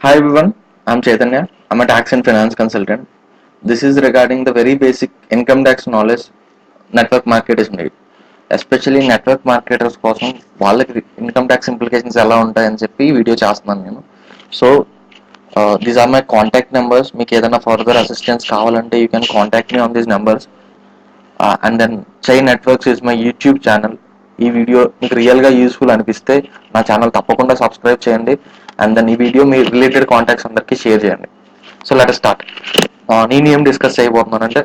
Hi everyone, I'm Chaitanya. I'm a tax and finance consultant. This is regarding the very basic income tax knowledge network market is made. Especially network marketers కోసం వాళ్ళకి income tax implications ఎలా ఉంటాయని చెప్పి video చేస్తున్నాను నేను. So these are my contact numbers. మీకు ఏదైనా further assistance కావాలంటే you can contact me on these numbers. And then Chai networks is my YouTube channel. ఈ వీడియో మీకు రియల్గా యూస్ఫుల్ అనిపిస్తే నా ఛానల్ తప్పకుండా సబ్స్క్రైబ్ చేయండి. అండ్ దెన్ ఈ వీడియో మీ రిలేటెడ్ కాంటాక్ట్స్ అందరికీ షేర్ చేయండి. So let start. నేను ఏం డిస్కస్ చేయబోతున్నానంటే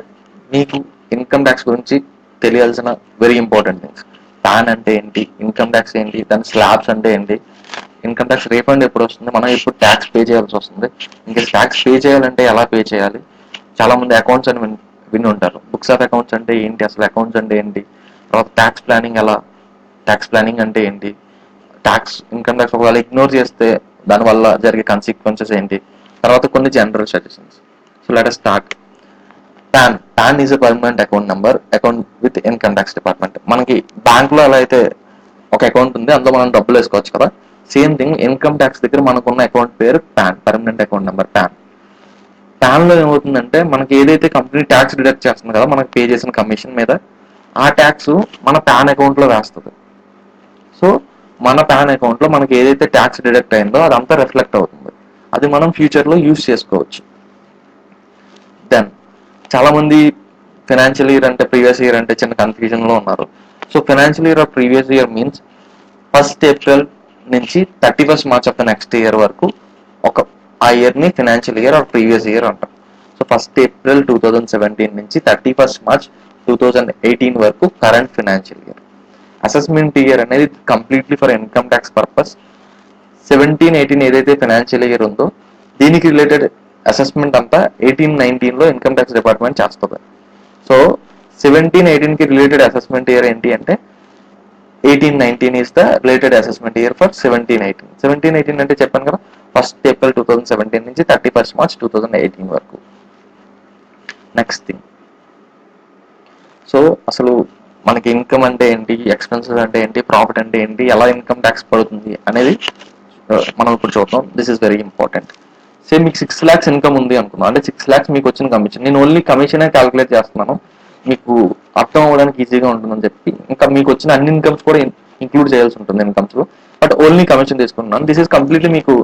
మీకు ఇన్కమ్ ట్యాక్స్ గురించి తెలియాల్సిన వెరీ ఇంపార్టెంట్ థింగ్స్. పాన్ అంటే ఏంటి, ఇన్కమ్ ట్యాక్స్ ఏంటి, దాని స్లాబ్స్ అంటే ఏంటి, ఇన్కమ్ ట్యాక్స్ రీఫండ్ ఎప్పుడు వస్తుంది, మనం ఎప్పుడు ట్యాక్స్ పే చేయాల్సి వస్తుంది, ఇంకా ట్యాక్స్ పే చేయాలంటే ఎలా పే చేయాలి. చాలా మంది అకౌంట్స్ అని విని ఉంటారు. బుక్స్ ఆఫ్ అకౌంట్స్ అంటే ఏంటి, అసలు అకౌంట్స్ అంటే ఏంటి, తర్వాత ట్యాక్స్ ప్లానింగ్ ఎలా, ట్యాక్స్ ప్లానింగ్ అంటే ఏంటి, ట్యాక్స్ ఇన్కమ్ ట్యాక్స్ ఒకవేళ ఇగ్నోర్ చేస్తే దానివల్ల జరిగే కన్సిక్వెన్సెస్ ఏంటి, తర్వాత కొన్ని general suggestions. So let us start. Pan is a permanent account number, account with income tax department. మనకి బ్యాంక్ లో ఎలా అయితే ఒక అకౌంట్ ఉంది, అందులో మనం డబ్బులు వేసుకోవచ్చు కదా, సేమ్ థింగ్ ఇన్కమ్ ట్యాక్స్ దగ్గర మనకున్న అకౌంట్ పేరు pan, permanent account number pan. Pan లో ఏమవుతుందంటే మనకి ఏదైతే కంపెనీ ట్యాక్స్ డిడక్ట్ చేస్తుంది కదా మనకి పే చేసిన కమిషన్ మీద, ఆ ట్యాక్స్ మన పాన్ అకౌంట్ లో వేస్తుంది. సో మన పాన్ అకౌంట్ లో మనకి ఏదైతే ట్యాక్స్ డిడక్ట్ అయిందో అదంతా రిఫ్లెక్ట్ అవుతుంది. అది మనం ఫ్యూచర్ లో యూజ్ చేసుకోవచ్చు. దెన్ చాలా మంది ఫైనాన్షియల్ ఇయర్ అంటే ప్రీవియస్ ఇయర్ అంటే చిన్న కన్ఫ్యూజన్ లో ఉన్నారు. So financial year or previous year means 1st April నుంచి 31st March of the next year వరకు ఒక ఆ ఇయర్ ని financial year or previous year అంటాం. సో 1st April 2017 నుంచి 31st March 2018 వరకు current financial year. Assessment year అనేది completely for income tax purpose. 17-18 ఏదైతే ఫైనాన్షియల్ ఇయర్ ఉందో దీనికి రిలేటెడ్ అసెస్మెంట్ అంతా 18-19 లో ఇన్కమ్ ట్యాక్స్ డిపార్ట్మెంట్ చేస్తుంది. సో 17-18 కి రిలేటెడ్ అసెస్మెంట్ ఇయర్ ఏంటి అంటే 18-19 is the related assessment year for 17-18. 17-18 అంటే చెప్పాను కదా, 1st April 2017 నుంచి 31st March 2018 వరకు. నెక్స్ట్ థింగ్, సో అసలు మనకి ఇన్కమ్ అంటే ఏంటి, ఎక్స్పెన్సెస్ అంటే ఏంటి, ప్రాఫిట్ అంటే ఏంటి, ఎలా ఇన్కమ్ ట్యాక్స్ పడుతుంది అనేది మనం ఇప్పుడు చూద్దాం. This is very important. Same మీకు 6 lakhs ఇన్కమ్ ఉంది అనుకున్నాం, అంటే 6 lakhs మీకు వచ్చిన కమిషన్. నేను ఓన్లీ కమిషనే క్యాలిక్యులేట్ చేస్తున్నాను, మీకు అర్థం అవ్వడానికి ఈజీగా ఉంటుందని చెప్పి. ఇంకా మీకు వచ్చిన అన్ని ఇన్కమ్స్ కూడా ఇంక్లూడ్ చేయాల్సి ఉంటుంది ఇన్కమ్స్ లో, బట్ ఓన్లీ కమిషన్ తీసుకున్నాను. దిస్ ఇస్ కంప్లీట్లీ మీకు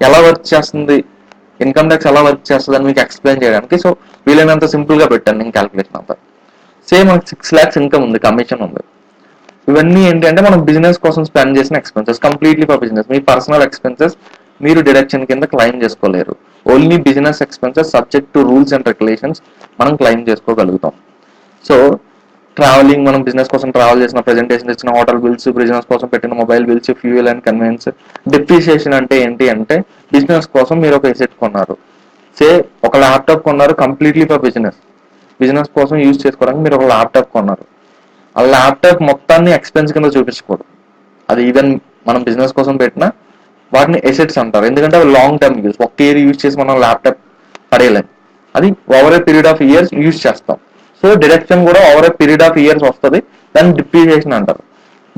ఎలా వర్క్ చేస్తుంది, ఇన్కమ్ ట్యాక్స్ ఎలా వర్క్ చేస్తుంది అని మీకు ఎక్స్ప్లెయిన్ చేయడానికి. సో వీలైనంత సింపుల్ గా పెట్టాను నేను క్యాలిక్యులేషన్ అంతా. సేమ్ మనకి 6 lakhs ఇన్కమ్ ఉంది, కమిషన్ ఉంది. ఇవన్నీ ఏంటంటే మనం బిజినెస్ కోసం స్పెండ్ చేసిన expenses, completely for business. Me personal expenses మీరు డిడక్షన్ కింద క్లెయిమ్ చేసుకోలేరు. Only business expenses subject to rules and regulations మనం క్లెయిమ్ చేసుకోగలుగుతాం. సో ట్రావెలింగ్, మనం బిజినెస్ కోసం ట్రావెల్ చేసిన, ప్రెజెంటేషన్ ఇచ్చిన హోటల్ బిల్స్, బిజినెస్ కోసం పెట్టిన mobile bills, fuel and conveyance. Depreciation అంటే ఏంటి అంటే బిజినెస్ కోసం మీరు ఒక ఎసెట్ కొన్నారు, సే ఒక ల్యాప్టాప్ కొన్నారు కంప్లీట్లీ ఫర్ బిజినెస్. బిజినెస్ కోసం యూజ్ చేసుకోవడానికి మీరు ఒక ల్యాప్టాప్ కొన్నారు, ఆ ల్యాప్టాప్ మొత్తాన్ని ఎక్స్పెన్స్ కింద చూపించకూడదు. అది ఈవెన్ మనం బిజినెస్ కోసం పెట్టినా వాటిని ఎసెట్స్ అంటారు, ఎందుకంటే అవి లాంగ్ టర్మ్ యూజ్. ఒక ఇయర్ యూజ్ చేసి మనం ల్యాప్టాప్ పడేయలేం, అది over a period of years use చేస్తాం. సో డిడక్షన్ కూడా over a period of years వస్తుంది, దాన్ని డిప్రిసియేషన్ అంటారు.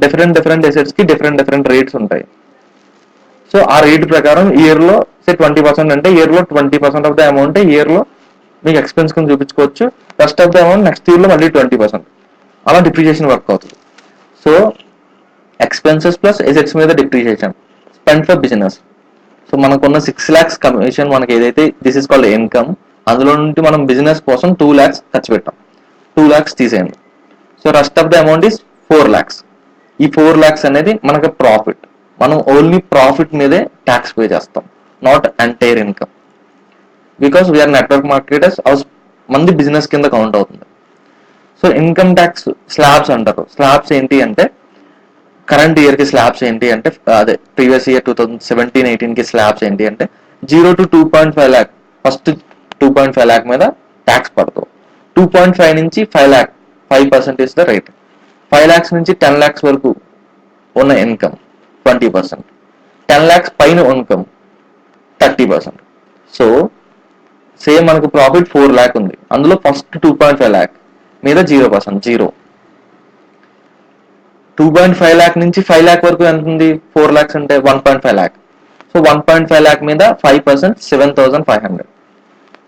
డిఫరెంట్ ఎసెట్స్ కి డిఫరెంట్ రేట్స్ ఉంటాయి. సో ఆ రేట్ ప్రకారం ఇయర్ లో 20% అంటే ఇయర్ లో 20% ఆఫ్ ద అమౌంట్ ఇయర్ లో మీకు ఎక్స్పెన్స్ కింద చూపించుకోవచ్చు. Rest of the amount next year లో మళ్ళీ 20%, అలా డిప్రిసియేషన్ వర్క్ అవుతుంది. సో ఎక్స్పెన్సెస్ ప్లస్ ఎసెట్స్ మీద depreciation spend for business. So మనకున్న 6 lakhs కమిషన్ మనకి ఏదైతే దిస్ ఇస్ కాల్డ్ ఇన్కమ్, అందులో నుండి మనం బిజినెస్ కోసం 2 lakhs ఖర్చు పెట్టాం, 2 lakhs తీసేయండి. So rest of the amount is 4 lakhs. ఈ 4 lakhs అనేది మనకి ప్రాఫిట్. మనం ఓన్లీ ప్రాఫిట్ మీదే ట్యాక్స్ పే చేస్తాం, not entire income. Because we are network marketers, మంది బిజినెస్ కింద కౌంట్ అవుతుంది. సో ఇన్కమ్ ట్యాక్స్ స్లాబ్స్ అంటారు. స్లాబ్స్ ఏంటి అంటే కరెంట్ ఇయర్ కి స్లాబ్స్ ఏంటి అంటే, అదే ప్రీవియస్ ఇయర్ 2017-18 కి స్లాబ్స్ ఏంటి అంటే 0 to 2.5 lakh. ఫస్ట్ 2.5 lakh మీద ట్యాక్స్ పడతావు. 2.5 నుంచి 5 lakh 5% is the rate. 5 lakhs నుంచి 10 lakhs వరకు ఉన్న ఇన్కమ్ 20%, 10 lakhs పైన ఇన్కమ్ 30%. సో సేమ్ మనకు ప్రాఫిట్ 4 lakh ఉంది, అందులో ఫస్ట్ 2.5 lakh మీద 0%, 0. 2.5 lakh నుంచి 5 lakh వరకు ఎంత ఉంది, 4 lakhs అంటే 1.5 lakh. సో 1.5 lakh మీద 5% 7,500.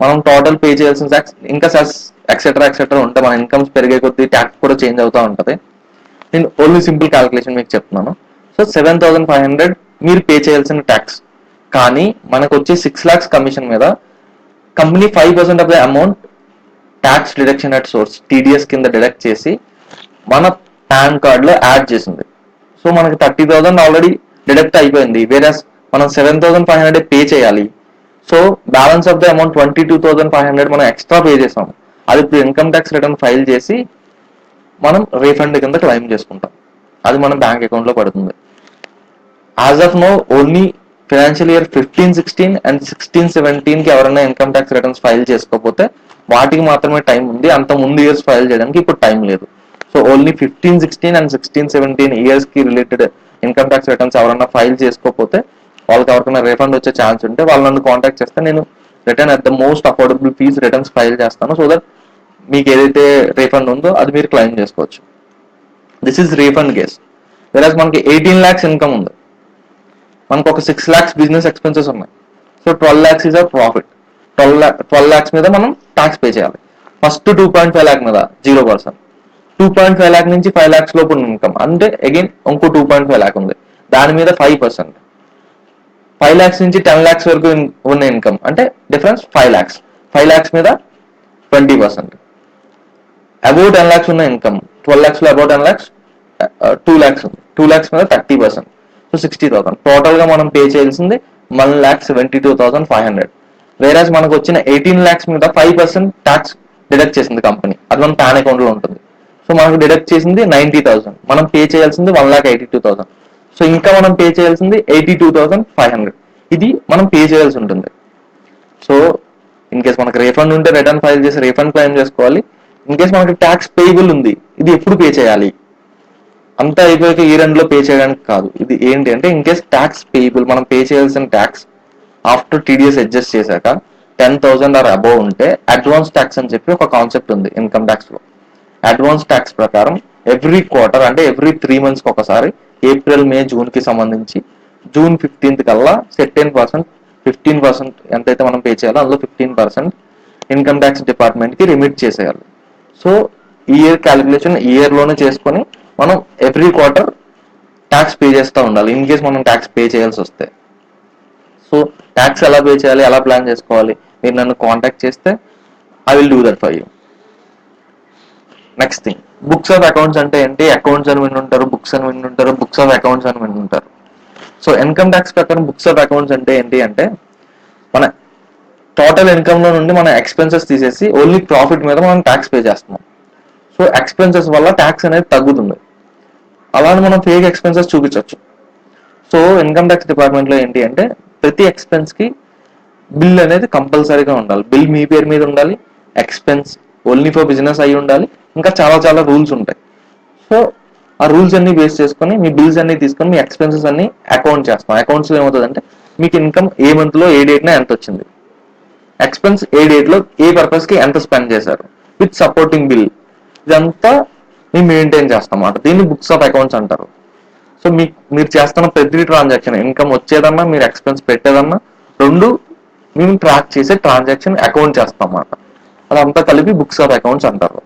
మనం టోటల్ పే చేయాల్సిన ట్యాక్స్ ఇంకా సెస్ ఎక్సెట్రా ఉంటే మన ఇన్కమ్స్ పెరిగే కొద్దీ ట్యాక్స్ కూడా చేంజ్ అవుతూ ఉంటుంది. నేను ఓన్లీ సింపుల్ క్యాలిక్యులేషన్ మీకు చెప్తున్నాను. సో 7,500 మీరు పే చేయాల్సిన ట్యాక్స్. కానీ మనకు వచ్చే 6 lakhs కమిషన్ మీద company 5% of the amount tax deduction at source TDS కింద డిడక్ట్ చేసి మన పాన్ కార్డ్ లో యాడ్ చేసింది. సో మనకి 30,000 ఆల్రెడీ డిడక్ట్ అయిపోయింది, వేరే మనం 7,500 పే చేయాలి. So balance of the amount 22,500 మనం ఎక్స్ట్రా పే చేసాం. అది ఇప్పుడు ఇన్కమ్ ట్యాక్స్ రిటర్న్ ఫైల్ చేసి మనం రీఫండ్ కింద క్లెయిమ్ చేసుకుంటాం. అది మన బ్యాంక్ అకౌంట్ లో పడుతుంది. As of now only financial year 15-16 and 16-17 కి ఎవరైనా ఇన్కమ్ ట్యాక్స్ రిటర్న్స్ ఫైల్ చేసుకోకపోతే వాటికి మాత్రమే టైం ఉంది. అంత ముందు ఇయర్స్ ఫైల్ చేయడానికి ఇప్పుడు టైం లేదు. సో ఓన్లీ 15-16 అండ్ 16-17 ఇయర్స్ కి రిలేటెడ్ ఇన్కమ్ ట్యాక్స్ రిటర్న్స్ ఎవరైనా ఫైల్ చేసుకోకపోతే వాళ్ళకి ఎవరికైనా రిఫండ్ వచ్చే ఛాన్స్ ఉంటే వాళ్ళు నన్ను కాంటాక్ట్ చేస్తే నేను return at the most affordable fees returns file చేస్తాను. సో దట్ మీకు ఏదైతే రీఫండ్ ఉందో అది మీరు క్లెయిమ్ చేసుకోవచ్చు. This is refund case. వెరాజ్ మనకి 18 lakhs ఇన్కమ్ ఉంది, మనకు ఒక 6 lakhs బిజినెస్ ఎక్స్పెన్సెస్ ఉన్నాయి. So 12 lakhs is our profit. 12 lakhs మీద మనం ట్యాక్స్ పే చేయాలి. ఫస్ట్ 2.5 lakh మీద 0%, 2.5 lakh నుంచి 5 lakhs లోపు ఉన్న ఇన్కమ్ అంటే అగైన్ ఇంకో 2.5 lakh ఉంది, దాని మీద 5%. 5 lakhs నుంచి 10 lakhs వరకు ఉన్న ఇన్కమ్ అంటే డిఫరెన్స్ 5 lakhs. 5 lakhs మీద 20%. అబౌవ్ 10 lakhs ఉన్న ఇన్కమ్ 12 lakhs లో అబౌవ్ 10 lakhs 2 lakhs ఉంది, 2 lakhs మీద 30%. సో 60,000 టోటల్ గా మనం పే చేయాల్సింది 1,72,500. వేరాజ్ మనకు వచ్చిన 18 lakhs మీద 5% ట్యాక్స్ డిడక్ట్ చేసింది కంపెనీ, అది మన పాన్ అకౌంట్ లో ఉంటుంది. సో మనకు డిడక్ట్ చేసింది 90,000, మనం పే చేయాల్సింది 1,82,000. సో ఇంకా మనం పే చేయాల్సింది 82,500. ఇది మనం పే చేయాల్సి ఉంటుంది. సో ఇన్ కేస్ మనకు రీఫండ్ ఉంటే రిటర్న్ ఫైల్ చేసి రీఫండ్ క్లెయిమ్ చేసుకోవాలి. ఇన్ కేస్ మనకి ట్యాక్స్ పేయబుల్ ఉంది, ఇది ఎప్పుడు పే చేయాలి, అంతా అయిపోయాక ఈ రెండులో పే చేయడానికి కాదు. ఇది ఏంటి అంటే ఇన్ కేస్ ట్యాక్స్ పేయబుల్ మనం పే చేయాల్సిన ట్యాక్స్ ఆఫ్టర్ టీడీఎస్ అడ్జస్ట్ చేశాక 10,000 ఆర్ అబౌవ్ ఉంటే అడ్వాన్స్ ట్యాక్స్ అని చెప్పి ఒక కాన్సెప్ట్ ఉంది ఇన్కమ్ ట్యాక్స్ లో. అడ్వాన్స్ ట్యాక్స్ ప్రకారం ఎవ్రీ క్వార్టర్ అంటే ఎవ్రీ 3 months కి ఒకసారి ఏప్రిల్, మే, జూన్ కి సంబంధించి జూన్ 15th కల్లా 15% ఎంతైతే మనం పే చేయాలో అందులో 15% ఇన్కమ్ ట్యాక్స్ డిపార్ట్మెంట్ కి రిమిట్ చేసేయాలి. సో ఇయర్ క్యాలిక్యులేషన్ ఇయర్ లోనే చేసుకొని మనం ఎవ్రీ క్వార్టర్ ట్యాక్స్ పే చేస్తూ ఉండాలి ఇన్ కేస్ మనం ట్యాక్స్ పే చేయాల్సి వస్తే. సో ట్యాక్స్ ఎలా పే చేయాలి, ఎలా ప్లాన్ చేసుకోవాలి, మీరు నన్ను కాంటాక్ట్ చేస్తే I will do that for you. Next thing, books of accounts అంటే ఏంటి? అకౌంట్స్ అని వింటుంటారు, బుక్స్ అని వింటుంటారు, బుక్స్ ఆఫ్ అకౌంట్స్ అని వింటుంటారు. సో ఇన్కమ్ ట్యాక్స్ ప్రకారం బుక్స్ ఆఫ్ అకౌంట్స్ అంటే ఏంటి అంటే మన టోటల్ ఇన్కమ్ లో నుండి మన ఎక్స్పెన్సెస్ తీసేసి ఓన్లీ ప్రాఫిట్ మీద మనం ట్యాక్స్ పే చేస్తున్నాం. సో ఎక్స్పెన్సెస్ వల్ల ట్యాక్స్ అనేది తగ్గుతుంది. అలానే మనం ఫేక్ ఎక్స్పెన్సెస్ చూపించవచ్చు. సో ఇన్కమ్ ట్యాక్స్ డిపార్ట్మెంట్ లో ఏంటి అంటే ప్రతి ఎక్స్పెన్స్ కి బిల్ అనేది కంపల్సరీగా ఉండాలి. బిల్ మీ పేరు మీద ఉండాలి, ఎక్స్పెన్స్ ఓన్లీ ఫర్ బిజినెస్ అయి ఉండాలి, ఇంకా చాలా రూల్స్ ఉంటాయి. సో ఆ రూల్స్ అన్ని బేస్ చేసుకొని మీ బిల్స్ అన్ని తీసుకొని మీ ఎక్స్పెన్సెస్ అన్ని అకౌంట్ చేస్తాం. అకౌంట్స్ లో ఏమవుతుందంటే మీకు ఇన్కమ్ ఏ మంత్ లో ఏ డేట్ ఎంత వచ్చింది, ఎక్స్పెన్స్ ఏ డేట్ లో ఏ పర్పస్ కి ఎంత స్పెండ్ చేశారు విత్ సపోర్టింగ్ బిల్, ఇదంతా మేము మెయింటైన్ చేస్తాం అన్నమాట. దీన్ని బుక్స్ ఆఫ్ అకౌంట్స్ అంటారు. సో మీరు చేస్తున్న ప్రతి ట్రాన్సాక్షన్ ఇన్కమ్ వచ్చేదన్నా మీరు ఎక్స్పెన్స్ పెట్టేదన్నా రెండు మేము ట్రాక్ చేసే ట్రాన్సాక్షన్ అకౌంట్ చేస్తాం అన్నమాట. అదంతా కలిపి బుక్స్ ఆఫ్ అకౌంట్స్ అంటారు.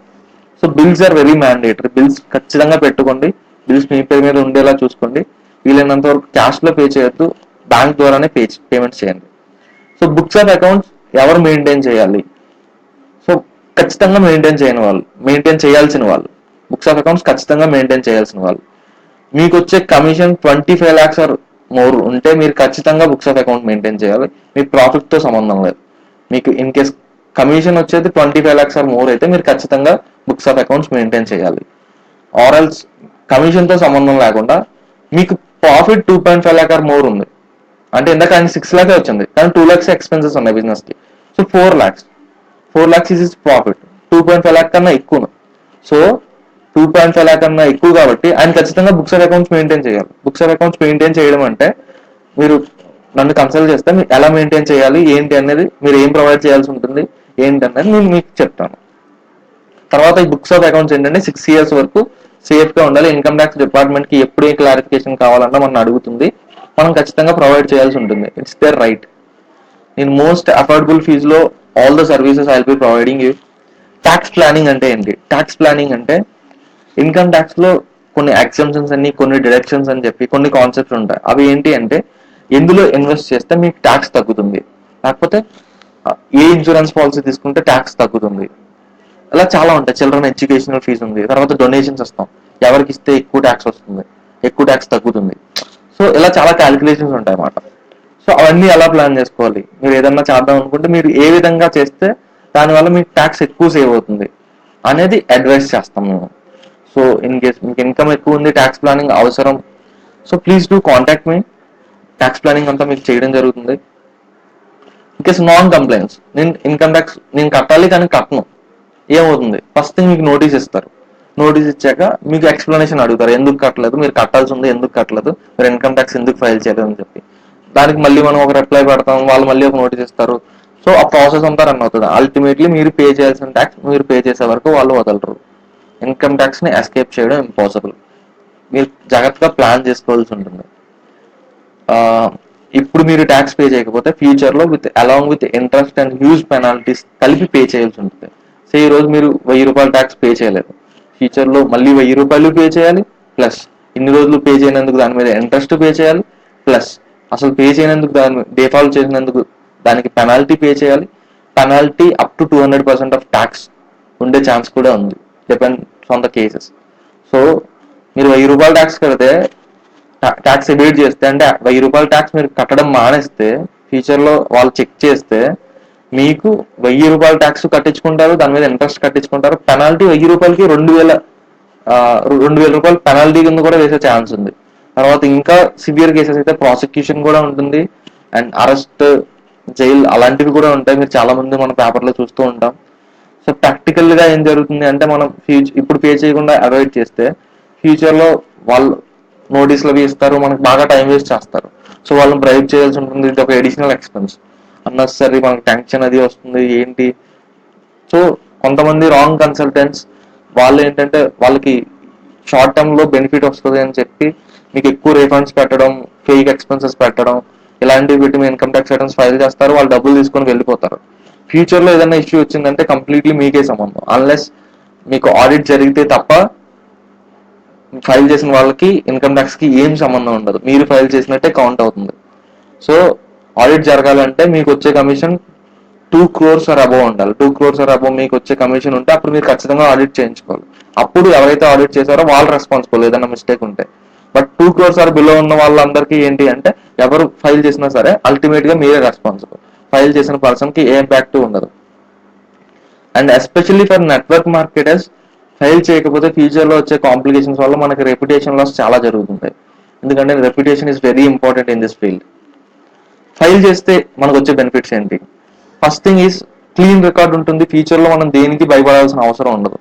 So bills are very mandatory. Bills ఖచ్చితంగా పెట్టుకోండి, బిల్స్ మీ పేరు మీద ఉండేలా చూసుకోండి. వీలైనంత వరకు క్యాష్ లో పే చేయొద్దు, బ్యాంక్ ద్వారానే పేమెంట్స్ చేయండి. సో బుక్స్ ఆఫ్ అకౌంట్స్ ఎవరు మెయింటైన్ చేయాలి? సో ఖచ్చితంగా మెయింటైన్ చేయాల్సిన వాళ్ళు బుక్స్ ఆఫ్ అకౌంట్స్ ఖచ్చితంగా మెయింటైన్ చేయాల్సిన వాళ్ళు. మీకు వచ్చే కమిషన్ 25 lakhs ఆర్ మోర్ ఉంటే మీరు ఖచ్చితంగా బుక్స్ ఆఫ్ అకౌంట్ మెయింటైన్ చేయాలి. మీ ప్రాఫిట్ తో సంబంధం లేదు. మీకు ఇన్ కేస్ కమిషన్ వచ్చేది 25 lakhs ఆర్ మోర్ అయితే మీరు ఖచ్చితంగా బుక్స్ ఆఫ్ అకౌంట్స్ మెయింటైన్ చేయాలి. ఆర్ఎల్స్ కమిషన్ తో సంబంధం లేకుండా మీకు ప్రాఫిట్ 2.5 lakh ఆర్ మోర్ ఉంది అంటే ఇందాక ఆయన 6 lakhs వచ్చింది కానీ 2 lakhs ఎక్స్పెన్సెస్ ఉన్నాయి బిజినెస్ కి. So 4 lakhs is profit, 2.5 lakh కన్నా ఎక్కువ. సో 2.5 lakh కన్నా ఎక్కువ కాబట్టి ఆయన ఖచ్చితంగా బుక్స్ ఆఫ్ అకౌంట్స్ మెయింటైన్ చేయాలి. బుక్స్ ఆఫ్ అకౌంట్స్ మెయింటైన్ చేయడం అంటే మీరు నన్ను కన్సల్ట్ చేస్తే మీరు ఎలా మెయింటైన్ చేయాలి ఏంటి అనేది, మీరు ఏం ప్రొవైడ్ చేయాల్సి ఉంటుంది ఏంటి అనేది నేను మీకు చెప్తాను. తర్వాత ఈ బుక్స్ ఆఫ్ అకౌంట్స్ ఏంటంటే 6 years వరకు సేఫ్ గా ఉండాలి. ఇన్కమ్ ట్యాక్స్ డిపార్ట్మెంట్ కి ఎప్పుడు ఏ క్లారిఫికేషన్ కావాలన్నా మనం అడుగుతుంది. మనం ఖచ్చితంగా ప్రొవైడ్ చేయాల్సి ఉంటుంది. It's there right. నేను మోస్ట్ అఫోర్డబుల్ ఫీజులో all the services I will be providing you. Tax planning అంటే ఏంటి? ట్యాక్స్ ప్లానింగ్ అంటే ఇన్కమ్ ట్యాక్స్ లో కొన్ని ఎగ్జామ్షన్స్ అని, కొన్ని డిడక్షన్స్ అని చెప్పి కొన్ని కాన్సెప్ట్స్ ఉంటాయి. అవి ఏంటి అంటే ఎందులో ఇన్వెస్ట్ చేస్తే మీకు ట్యాక్స్ తగ్గుతుంది, లేకపోతే ఏ ఇన్సూరెన్స్ పాలసీ తీసుకుంటే ట్యాక్స్ తగ్గుతుంది, అలా చాలా ఉంటాయి. చిల్డ్రన్ ఎడ్యుకేషనల్ ఫీజు ఉంది, తర్వాత డొనేషన్స్ ఇస్తాం, ఎవరికి ఇస్తే ఎక్కువ ట్యాక్స్ వస్తుంది, ఎక్కువ ట్యాక్స్ తగ్గుతుంది. సో ఇలా చాలా క్యాలిక్యులేషన్స్ ఉంటాయి అన్నమాట. సో అవన్నీ ఎలా ప్లాన్ చేసుకోవాలి, మీరు ఏదన్నా చేద్దాం అనుకుంటే మీరు ఏ విధంగా చేస్తే దానివల్ల మీకు ట్యాక్స్ ఎక్కువ సేవ్ అవుతుంది అనేది అడ్వైస్ చేస్తాం మేము. సో ఇన్ కేస్ మీకు ఇన్కమ్ ఎక్కువ ఉంది, ట్యాక్స్ ప్లానింగ్ అవసరం, so please do contact me. Tax planning అంతా మీకు చేయడం జరుగుతుంది. ఇన్ కేస్ నాన్ కంప్లైన్స్, నేను ఇన్కమ్ ట్యాక్స్ నేను కట్టాలి కానీ కట్టను, ఏమవుతుంది? ఫస్ట్ థింగ్ మీకు నోటీస్ ఇస్తారు. నోటీస్ ఇచ్చాక మీకు ఎక్స్ప్లెనేషన్ అడుగుతారు, ఎందుకు కట్టలేదు, మీరు కట్టాల్సి ఉంది ఎందుకు కట్టలేదు, మీరు ఇన్కమ్ ట్యాక్స్ ఎందుకు ఫైల్ చేయలేదు అని చెప్పి. దానికి మళ్ళీ మనం ఒక రిప్లై పెడతాం, వాళ్ళు మళ్ళీ ఒక నోటీస్ ఇస్తారు. సో ఆ ప్రాసెస్ అంతా రన్ అవుతుంది. అల్టిమేట్లీ మీరు పే చేయాల్సిన ట్యాక్స్ మీరు పే చేసే వరకు వాళ్ళు వదలరు. ఇన్కమ్ ట్యాక్స్ ని ఎస్కేప్ చేయడం ఇంపాసిబుల్. మీరు జాగ్రత్తగా ప్లాన్ చేసుకోవాల్సి ఉంటుంది. ఇప్పుడు మీరు ట్యాక్స్ పే చేయకపోతే ఫ్యూచర్ లో along with interest and huge penalties కలిపి పే చేయాల్సి ఉంటుంది. సో ఈ రోజు మీరు 1000 రూపాయలు ట్యాక్స్ పే చేయలేదు, ఫ్యూచర్ లో మళ్ళీ 1000 రూపాయలు పే చేయాలి, ప్లస్ ఇన్ని రోజులు పే చేయనందుకు దాని మీద ఇంట్రెస్ట్ పే చేయాలి, ప్లస్ అసలు పే చేయనందుకు దాని డిఫాల్ట్ చేసినందుకు దానికి పెనాల్టీ పే చేయాలి. Penalty up to 200% of tax ఉండే ఛాన్స్ కూడా ఉంది, depends on the cases. So మీరు 1000 రూపాయలు ట్యాక్స్ కడితే, ట్యాక్స్ ఎబేట్ చేస్తే, అంటే 1000 రూపాయల ట్యాక్స్ మీరు కట్టడం మానేస్తే ఫ్యూచర్ లో వాళ్ళు చెక్ చేస్తే మీకు 1000 రూపాయల ట్యాక్స్ కట్టించుకుంటారు, దాని మీద ఇంట్రెస్ట్ కట్టించుకుంటారు. పెనాల్టీ 1000 రూపాయలకి 2000 రూపాయలు పెనాల్టీ కింద కూడా వేసే ఛాన్స్ ఉంది. తర్వాత ఇంకా సివియర్ కేసెస్ అయితే ప్రాసిక్యూషన్ కూడా ఉంటుంది, అండ్ అరెస్ట్, జైల్ అలాంటివి కూడా ఉంటాయి. మీరు చాలా మంది మన పేపర్లో చూస్తూ ఉంటాం. సో ప్రాక్టికల్ గా ఏం జరుగుతుంది అంటే మనం ఇప్పుడు పే చేయకుండా అవాయిడ్ చేస్తే ఫ్యూచర్ లో వాళ్ళు నోటీసులు అవి ఇస్తారు, మనకు బాగా టైం వేస్ట్ చేస్తారు. సో వాళ్ళని బ్రైబ్ చేయాల్సి ఉంటుంది, ఇది ఒక అడిషనల్ ఎక్స్పెన్స్, అన్నెసరీ మనకి టెన్షన్ అది వస్తుంది ఏంటి. సో కొంతమంది రాంగ్ కన్సల్టెంట్స్ వాళ్ళు ఏంటంటే వాళ్ళకి షార్ట్ టర్మ్ లో బెనిఫిట్ వస్తుంది అని చెప్పి మీకు ఎక్కువ రిఫండ్స్ పెట్టడం, ఫేక్ ఎక్స్పెన్సెస్ పెట్టడం, ఇలాంటివి పెట్టి మీ ఇన్కమ్ ట్యాక్స్ రిటర్న్స్ ఫైల్ చేస్తారు, వాళ్ళు డబ్బులు తీసుకొని వెళ్ళిపోతారు. ఫ్యూచర్ లో ఏదైనా ఇష్యూ వచ్చిందంటే కంప్లీట్లీ మీకే సంబంధం, అన్లెస్ మీకు ఆడిట్ జరిగితే తప్ప ఫైల్ చేసిన వాళ్ళకి ఇన్కమ్ ట్యాక్స్ కి ఏం సంబంధం ఉండదు, మీరు ఫైల్ చేసినట్టే కౌంట్ అవుతుంది. సో ఆడిట్ జరగాలంటే మీకు వచ్చే కమిషన్ 2 crores ఆర్ అబోవ్ ఉండాలి. 2 crores ఆర్ అబోవ్ మీకు వచ్చే కమిషన్ ఉంటే అప్పుడు మీరు ఖచ్చితంగా ఆడిట్ చేయించుకోవాలి. అప్పుడు ఎవరైతే ఆడిట్ చేశారో వాళ్ళు రెస్పాన్సిబుల్ ఏదైనా మిస్టేక్ ఉంటే. బట్ 2 crores ఆర్ బిలో ఉన్న వాళ్ళందరికీ ఏంటి అంటే ఎవరు ఫైల్ చేసినా సరే అల్టిమేట్ గా మీరే రెస్పాన్సిబుల్, ఫైల్ చేసిన పర్సన్ కి ఏ ఇంపాక్ట్ ఉండదు. And especially for network marketers, file చేయకపోతే ఫ్యూచర్ లో వచ్చే కాంప్లికేషన్స్ వల్ల మనకి రెప్యుటేషన్ లాస్ చాలా జరుగుతుంటాయి. ఎందుకంటే reputation is very important in this field. File చేస్తే మనకు వచ్చే బెనిఫిట్స్ ఏంటి? First thing is clean record ఉంటుంది, ఫ్యూచర్ లో మనం దేనికి భయపడాల్సిన అవసరం ఉండదు.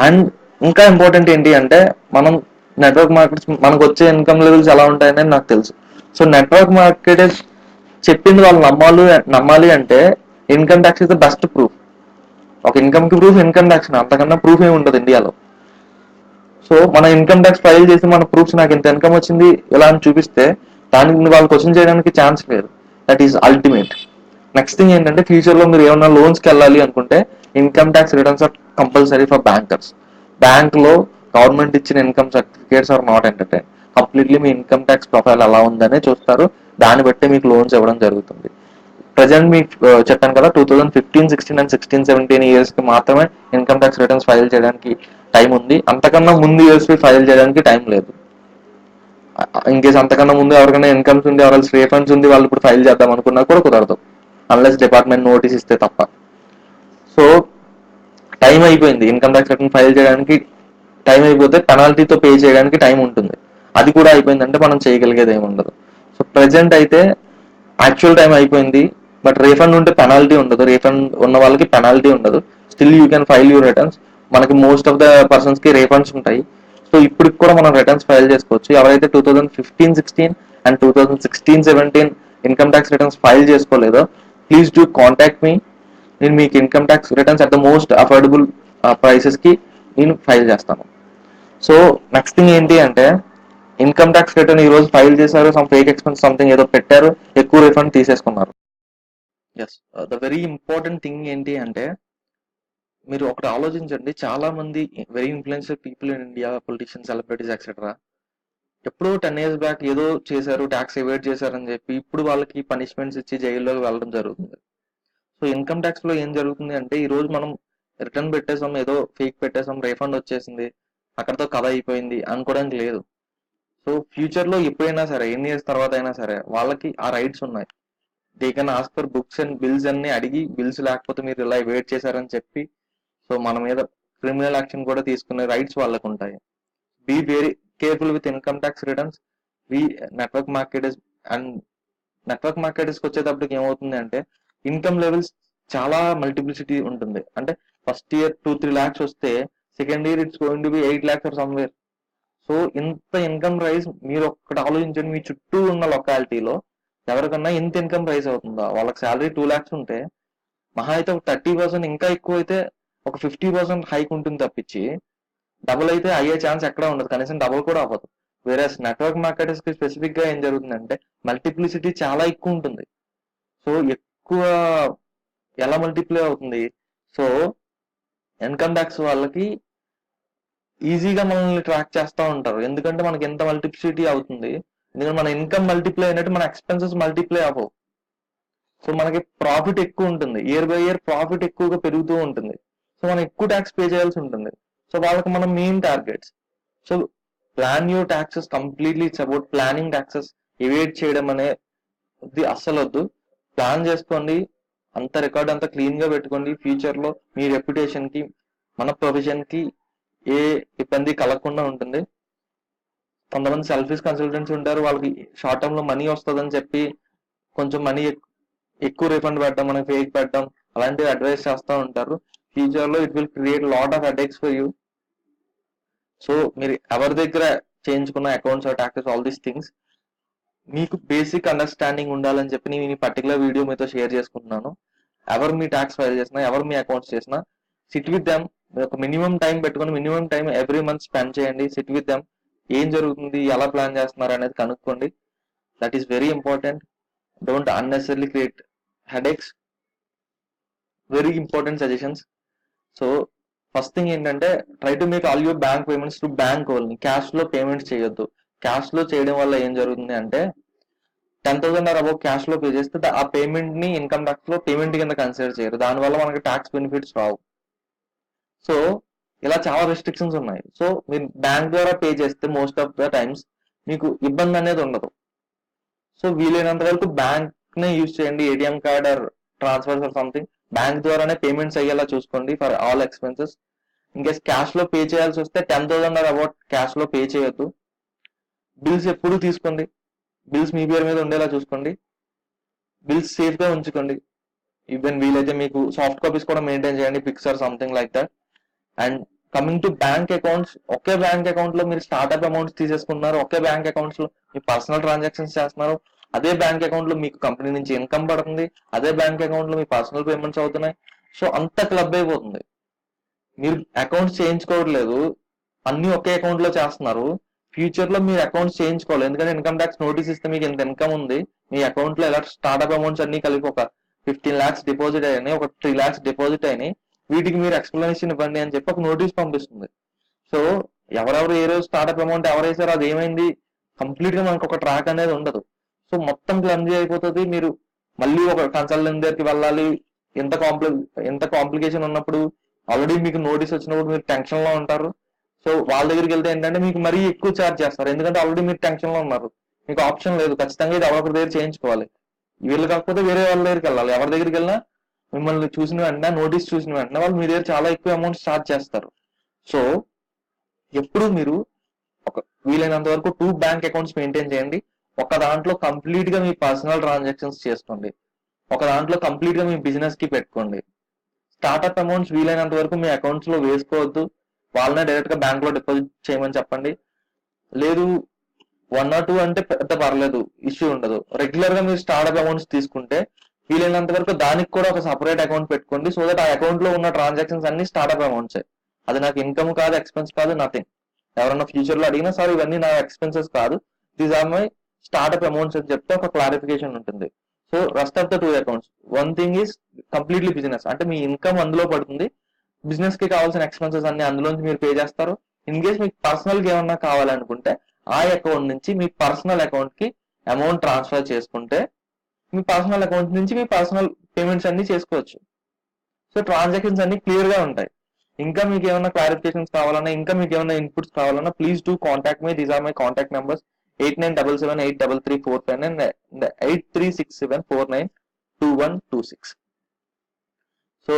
అండ్ ఇంకా ఇంపార్టెంట్ ఏంటి అంటే మనం నెట్వర్క్ మార్కెట్స్ మనకు వచ్చే ఇన్కమ్ లెవెల్స్ ఎలా ఉంటాయని నాకు తెలుసు. సో నెట్వర్క్ మార్కెటర్స్ చెప్పింది వాళ్ళు నమ్మాలి అంటే income tax is the best proof. ఒక ఇన్కమ్ కి ప్రూఫ్ ఇన్కమ్ ట్యాక్స్, అంతకన్నా ప్రూఫ్ ఏమి ఉండదు ఇండియాలో. సో మన ఇన్కమ్ ట్యాక్స్ ఫైల్ చేసి మన ప్రూఫ్స్ నాకు ఇంత ఇన్కమ్ వచ్చింది ఇలా అని చూపిస్తే దానికి వాళ్ళు క్వశ్చన్ చేయడానికి ఛాన్స్ లేదు. That is ultimate. Next thing ఏంటంటే ఫ్యూచర్ లో మీరు ఏమన్నా లోన్స్కి వెళ్ళాలి అనుకుంటే income tax returns are compulsory for bankers. Bank లో గవర్నమెంట్ ఇచ్చిన income certificates are not entertain. Completely మీ ఇన్కమ్ ట్యాక్స్ ప్రొఫైల్ ఎలా ఉందనే చూస్తారు, దాన్ని బట్టి మీకు లోన్స్ ఇవ్వడం జరుగుతుంది. ప్రజెంట్ మీకు చెప్పాను కదా 2015, 16 అండ్ 16, 17 ఇయర్స్ కి మాత్రమే ఇన్కమ్ ట్యాక్స్ రిటర్న్స్ ఫైల్ చేయడానికి టైం ఉంది. అంతకన్నా ముందు ఇయర్స్ ఫైల్ చేయడానికి టైం లేదు. ఇన్ కేసు అంతకన్నా ముందు ఎవరికైనా ఇన్కమ్స్ ఉంది, ఎవరైనా స్టే ఫండ్స్ ఉంది, వాళ్ళు ఇప్పుడు ఫైల్ చేద్దాం అనుకున్నా కూడా కుదరదు, అన్లెస్ డిపార్ట్మెంట్ నోటీస్ ఇస్తే తప్ప. సో టైం అయిపోయింది, ఇన్కమ్ ట్యాక్స్ రిటర్న్ ఫైల్ చేయడానికి టైం అయిపోతే పెనాల్టీతో పే చేయడానికి టైం ఉంటుంది, అది కూడా అయిపోయిందంటే మనం చేయగలిగేది ఏమి ఉండదు. సో ప్రెసెంట్ అయితే యాక్చువల్ టైం అయిపోయింది, బట్ రీఫండ్ ఉంటే పెనాల్టీ ఉండదు, రీఫండ్ ఉన్న వాళ్ళకి పెనాల్టీ ఉండదు. Still you can file your returns. మనకి మోస్ట్ ఆఫ్ ద పర్సన్స్ కి రీఫండ్స్ ఉంటాయి. సో ఇప్పటికి కూడా మనం రిటర్న్స్ ఫైల్ చేసుకోవచ్చు. ఎవరైతే 2015, 16 and 2016, 17 income tax returns file చేసుకోలేదో ప్లీజ్ డూ కాంటాక్ట్ మీ. నేను మీకు income tax returns at the most affordable prices కి నేను ఫైల్ చేస్తాను. సో నెక్స్ట్ థింగ్ ఏంటి అంటే ఇన్కమ్ ట్యాక్స్ రిటర్న్ ఈ రోజు ఫైల్ చేశారు, సమ్ ఫేక్ ఎక్స్పెన్స్ సంథింగ్ ఏదో పెట్టారు, ఎక్కువ రిఫండ్ తీసేసుకున్నారు. Yes, the very important thing ఏంటి అంటే మీరు ఒకటి ఆలోచించండి, చాలా మంది very influential people in India, politicians, celebrities etcetera, ఎప్పుడో 10 years బ్యాక్ ఏదో చేశారు, ట్యాక్స్ ఎవేట్ చేశారని చెప్పి ఇప్పుడు వాళ్ళకి పనిష్మెంట్స్ ఇచ్చి జైల్లోకి వెళ్ళడం జరుగుతుంది. సో ఇన్కమ్ ట్యాక్స్ లో ఏం జరుగుతుంది అంటే ఈ రోజు మనం రిటర్న్ పెట్టేసాం, ఏదో ఫేక్ పెట్టేసాం, రీఫండ్ వచ్చేసింది, అక్కడతో కథ అయిపోయింది అనుకోవడానికి లేదు. సో ఫ్యూచర్ లో ఎప్పుడైనా సరే, ఎన్ని ఇయర్స్ తర్వాత అయినా సరే, వాళ్ళకి ఆ రైట్స్ ఉన్నాయి. They can ask for books and bills అన్ని అడిగి, బిల్స్ లేకపోతే మీరు ఇలా వెయిట్ చేశారని చెప్పి సో మన మీద క్రిమినల్ యాక్షన్ కూడా తీసుకునే రైట్స్ వాళ్ళకు ఉంటాయి. Be very careful with income tax returns. We network marketers and network మార్కెటర్స్కి వచ్చేటప్పటికి ఏమవుతుంది అంటే ఇన్కమ్ లెవెల్స్ చాలా మల్టిప్లిసిటీ ఉంటుంది. అంటే ఫస్ట్ ఇయర్ 2-3 lakhs వస్తే second year it's going to be 8 lakhs or somewhere. So ఇంత ఇన్కమ్ రైజ్ మీరు ఒక్కటి ఆలోచించండి, మీ చుట్టూ ఉన్న లొకాలిటీలో ఎవరికన్నా ఇంత ఇన్కమ్ రైజ్ అవుతుందా? వాళ్ళకి శాలరీ 2 lakhs ఉంటే మహా అయితే ఒక 30%, ఇంకా ఎక్కువ అయితే ఒక 50% హైక్ ఉంటుంది తప్పించి డబుల్ అయితే అయ్యే ఛాన్స్ ఎక్కడ ఉండదు, కనీసం డబుల్ కూడా అవ్వదు. వేరే నెట్వర్క్ మార్కెటర్స్ కి స్పెసిఫిక్ గా ఏం జరుగుతుందంటే మల్టిప్లిసిటీ చాలా ఎక్కువ ఉంటుంది. సో ఎక్కువ ఎలా మల్టిప్లై అవుతుంది? సో ఇన్కమ్ ట్యాక్స్ వాళ్ళకి ఈజీగా మనల్ని ట్రాక్ చేస్తూ ఉంటారు, ఎందుకంటే మనకి ఎంత మల్టిప్లిసిటీ అవుతుంది. ఎందుకంటే మన ఇన్కమ్ మల్టిప్లై అయినట్టు మన ఎక్స్పెన్సెస్ మల్టిప్లై అవ్వవు. సో మనకి ప్రాఫిట్ ఎక్కువ ఉంటుంది, ఇయర్ బై ఇయర్ ప్రాఫిట్ ఎక్కువగా పెరుగుతూ ఉంటుంది. సో మనం ఎక్కువ ట్యాక్స్ పే చేయాల్సి ఉంటుంది. సో వాళ్ళకి మనం main targets. So plan your taxes completely, it's about planning taxes. Evade చేయడం అనేది అస్సలు వద్దు. ప్లాన్ చేసుకోండి, అంత రికార్డ్ అంతా క్లీన్ గా పెట్టుకోండి. ఫ్యూచర్ లో మీ రెప్యుటేషన్ కి, మన ప్రొఫెషన్ కి ఏ ఇబ్బంది కలగకుండా ఉంటుంది. కొంతమంది సెల్ఫిష్ కన్సల్టెంట్స్ ఉంటారు, వాళ్ళకి షార్ట్ టర్మ్ లో మనీ వస్తుందని చెప్పి కొంచెం మనీ ఎక్కువ రిఫండ్ పెట్టడం, మనకి ఫేక్ పెట్టడం, అలాంటివి అడ్వైస్ చేస్తూ ఉంటారు. ఫ్యూచర్ లో it will create lot of headaches for you. So మీరు ఎవరి దగ్గర చేయించుకున్న accounts, taxes, all these things మీకు బేసిక్ అండర్స్టాండింగ్ ఉండాలని చెప్పి నేను ఈ పర్టికులర్ వీడియో మీతో షేర్ చేసుకుంటున్నాను. ఎవరు మీ ట్యాక్స్ ఫైల్ చేసినా, ఎవరు మీ అకౌంట్స్ చేసినా, సిట్ విత్ దెమ్. ఒక మినిమం టైం పెట్టుకుని, minimum time every month spend చేయండి. సిట్ విత్ దెమ్, ఏం జరుగుతుంది, ఎలా ప్లాన్ చేస్తున్నారు అనేది కనుక్కోండి. That is very important. Don't unnecessary create headaches. Very important suggestions. So first thing ఏంటంటే try to make all your bank payments to bank only. Cash లో payments చేయొద్దు. క్యాష్ లో చేయడం వల్ల ఏం జరుగుతుంది అంటే 10,000 ఆర్ అబౌవ్ క్యాష్ లో పే చేస్తే ఆ పేమెంట్ ని ఇన్కమ్ ట్యాక్స్ లో పేమెంట్ కింద కన్సిడర్ చేయరు, దానివల్ల మనకి ట్యాక్స్ బెనిఫిట్స్ రావు. సో ఇలా చాలా రెస్ట్రిక్షన్స్ ఉన్నాయి. సో మీరు బ్యాంక్ ద్వారా పే చేస్తే మోస్ట్ ఆఫ్ ద టైమ్స్ మీకు ఇబ్బంది అనేది ఉండదు. సో వీలైనంత వరకు బ్యాంక్ నే యూజ్ చేయండి, ATM card or transfers or something. Bank ద్వారానే పేమెంట్స్ అయ్యేలా చూసుకోండి for all expenses. In case cash లో పే చేయాల్సి వస్తే 10,000 ఆర్ అబౌట్ క్యాష్ లో పే చేయొద్దు. బిల్స్ ఎప్పుడు తీసుకోండి, బిల్స్ మీ పేరు మీద ఉండేలా చూసుకోండి. బిల్స్ సేఫ్ గా ఉంచుకోండి. ఈవెన్ వీలైతే మీకు సాఫ్ట్ కాపీస్ కూడా మెయింటైన్ చేయండి, pics or something like that. And coming to bank accounts, ఒకే బ్యాంక్ అకౌంట్ లో మీరు స్టార్ట్అప్ అమౌంట్స్ తీసేసుకుంటున్నారు, ఒకే బ్యాంక్ అకౌంట్స్ లో మీ పర్సనల్ ట్రాన్సాక్షన్స్ చేస్తున్నారు, అదే బ్యాంక్ అకౌంట్ లో మీకు కంపెనీ నుంచి ఇన్కమ్ పడుతుంది, అదే బ్యాంక్ అకౌంట్ లో మీ పర్సనల్ పేమెంట్స్ అవుతున్నాయి. సో అంత క్లబ్ అయిపోతుంది. మీరు అకౌంట్స్ చేయించుకోవట్లేదు, అన్ని ఒకే అకౌంట్ లో చేస్తున్నారు. ఫ్యూచర్ లో మీరు అకౌంట్స్ చేయించుకోవాలి, ఎందుకంటే ఇన్కమ్ ట్యాక్స్ నోటీస్ ఇస్తే మీకు ఎంత ఇన్కమ్ ఉంది, మీ అకౌంట్ లో ఎలా స్టార్ట్అప్ అమౌంట్స్ అన్ని కలిపి ఒక 15 lakhs డిపాజిట్ అయినాయి, ఒక 3 lakhs డిపాజిట్ అయినాయి, వీటికి మీరు ఎక్స్ప్లెనేషన్ ఇవ్వండి అని చెప్పి ఒక నోటీస్ పంపిస్తుంది. సో ఎవరెవరు ఏ రోజు స్టార్ట్అప్ అమౌంట్ ఎవరు వేసారో అది ఏమైంది, కంప్లీట్ గా మనకు ఒక ట్రాక్ అనేది ఉండదు. సో మొత్తం క్లమ్జీ అయిపోతుంది. మీరు మళ్ళీ ఒక కన్సల్టెంట్ దగ్గరికి వెళ్ళాలి. ఎంత ఎంత కాంప్లికేషన్ ఉన్నప్పుడు, ఆల్రెడీ మీకు నోటీస్ వచ్చినప్పుడు మీరు టెన్షన్ లో ఉంటారు. సో వాళ్ళ దగ్గరికి వెళ్తే ఏంటంటే మీకు మరీ ఎక్కువ ఛార్జ్ చేస్తారు, ఎందుకంటే ఆల్రెడీ మీరు టెన్షన్ లో ఉన్నారు. మీకు ఆప్షన్ లేదు, ఖచ్చితంగా ఇది ఎవరి దగ్గర చేయించుకోవాలి. వీళ్ళు కాకపోతే వేరే వాళ్ళ దగ్గరికి వెళ్ళాలి. ఎవరి దగ్గరికి వెళ్ళినా మిమ్మల్ని చూసిన వెంటనే, నోటీస్ చూసిన వెంటనే వాళ్ళు మీ దగ్గర చాలా ఎక్కువ అమౌంట్ ఛార్జ్ చేస్తారు. సో ఎప్పుడు మీరు ఒక వీలైనంత వరకు 2 బ్యాంక్ అకౌంట్స్ మెయింటైన్ చేయండి. ఒక దాంట్లో కంప్లీట్ గా మీ పర్సనల్ ట్రాన్సాక్షన్స్ చేసుకోండి, ఒక దాంట్లో కంప్లీట్ గా మీ బిజినెస్ కి పెట్టుకోండి. స్టార్ట్అప్ అమౌంట్స్ వీలైనంత వరకు మీ అకౌంట్స్ లో వేసుకోవద్దు, వాళ్ళనే డైరెక్ట్ గా బ్యాంక్ లో డిపాజిట్ చేయమని చెప్పండి. లేదు 1 or 2 అంటే పెద్ద పర్లేదు, ఇష్యూ ఉండదు. రెగ్యులర్ గా మీరు స్టార్ట్అప్ అమౌంట్స్ తీసుకుంటే వీలైనంత వరకు దానికి కూడా ఒక సపరేట్ అకౌంట్ పెట్టుకోండి. సో దట్ ఆ అకౌంట్ లో ఉన్న ట్రాన్సాక్షన్స్ అన్ని స్టార్ట్అప్ అమౌంట్స్. అది నాకు ఇన్కమ్ కాదు, ఎక్స్పెన్స్ కాదు, నథింగ్. ఎవరన్నా ఫ్యూచర్ లో అడిగినా సార్ ఇవన్నీ నా ఎక్స్పెన్సెస్ కాదు, these are my startup amounts అని చెప్తే ఒక క్లారిఫికేషన్ ఉంటుంది. So rest of the 2 accounts, one thing is completely business, అంటే మీ ఇన్కమ్ అందులో పడుతుంది, బిజినెస్ కి కావాల్సిన ఎక్స్పెన్సెస్ అన్ని అందులోంచి మీరు పే చేస్తారు. ఇన్ కేస్ మీకు పర్సనల్ గా ఏమన్నా కావాలనుకుంటే ఆ అకౌంట్ నుంచి మీ పర్సనల్ అకౌంట్ కి అమౌంట్ ట్రాన్స్ఫర్ చేసుకుంటే మీ పర్సనల్ అకౌంట్ నుంచి మీ పర్సనల్ పేమెంట్స్ అన్ని చేసుకోవచ్చు. సో ట్రాన్సాక్షన్స్ అన్ని క్లియర్ గా ఉంటాయి. ఇంకా మీకు ఏమైనా క్లారిఫికేషన్స్ కావాలన్నా, ఇంకా మీకు ఏమైనా ఇన్పుట్స్ కావాలన్నా, please do contact me. These are my contact numbers 89778334 and 8367492126. So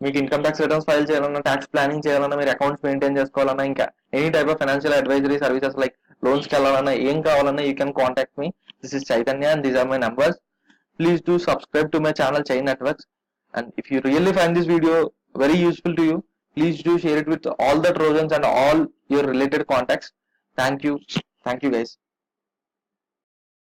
మీకు ఇన్కమ్ ట్యాక్స్ రిటర్న్స్ ఫైల్ చేయాలన్నా, ట్యాక్స్ ప్లానింగ్ చేయాలన్నా, మీరు అకౌంట్స్ మెయింటైన్ చేసుకోవాలన్నా, ఇంకా any type of financial advisory services like loans కి వెళ్ళాలన్నా, ఏం కావాలన్నా you can contact me. This is Chaitanya and these are my numbers. Please do subscribe to my channel Chain Networks, and if you really find this video very useful to you, please do share it with all the Trojans and all your related contacts. Thank you guys.